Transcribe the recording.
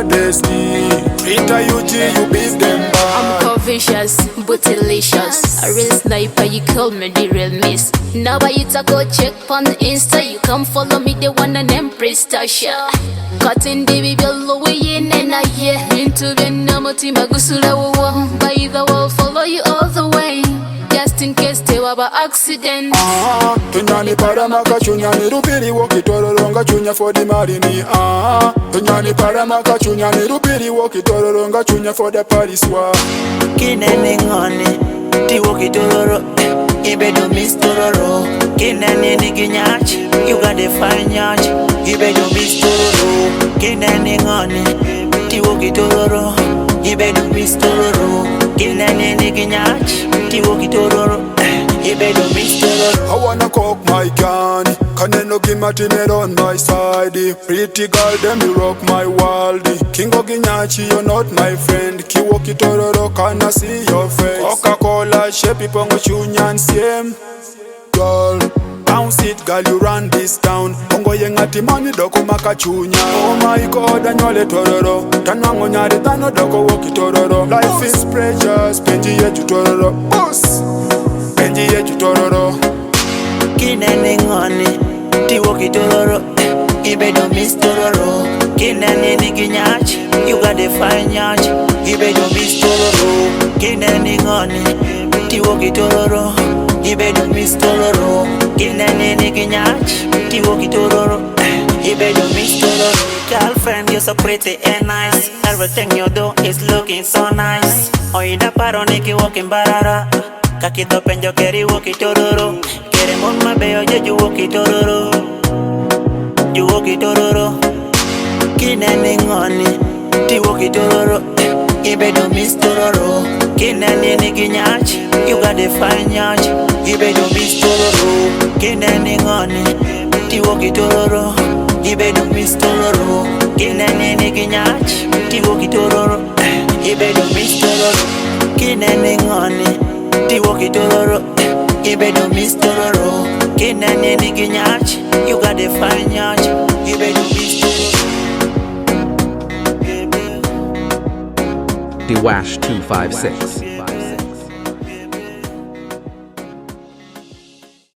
baddest. Trita UG, you beat them bad. I'm vicious, but delicious. A real sniper, you call me the real miss. Now you talk, go check on the Insta. You come follow me, the one and them Pristasha. Cutting the baby all way in and I into the namoti magusula wo. By the wall, follow you all the way. Just in case they were by accident. Tunyani paramaka chunyani rupiri woki tororonga chunya for the marini. Tunyani paramaka chunyani rupiri woki tororonga chunya for the pariswa. Kinene ngone ti woki tororo ibe do miss tororo. Kinene niginyach you got the fine nyach ibe do miss tororo. Kinene ngone ti woki tororo ibe do miss tororo. Kinene niginyach ti woki tororo ibe do miss tororo. I wanna cook my candy. Can you no give my teammate on my side? Pretty girl, them you rock my world. King Oginyachi, you're not my friend. Kiwoki Tororo, can I see your face? Coca-Cola, shape pongo chunyan siem. Girl, bounce it, girl, you run this town. Pongo yengati mani doko makachunya. Oh my God, anyole Tororo. Tanwango nyari tano doko woki Tororo. Life is precious, penji yetu Tororo. Boss, penji yetu Tororo. Kinene ngone ti woki tororo ibe do miss tororo. Kinene niginyach you got the fine nyach ibe do miss tororo. Kinene ngone ti woki tororo ibe do miss tororo. Kinene niginyach ti woki tororo ibe do miss tororo. Girlfriend, you're so pretty and nice. Everything you do is looking so nice. Oida paro niki woki barara. Kakito penjo keri woki tororo. Kere mon mabeo je woki tororo. You woki tororo. Kinene ngone ti woki tororo ibe do miss tororo. Kinene niginyach you got the fine nyach ibe do miss tororo. Kinene ngone ti woki tororo ibe do miss tororo. Kinene niginyach ti woki tororo ibe do miss tororo. Kinene ngone ti woki tororo ibe do miss tororo. Kinene niginyach you got the fine nyach ibe do miss tororo. Dwash 256.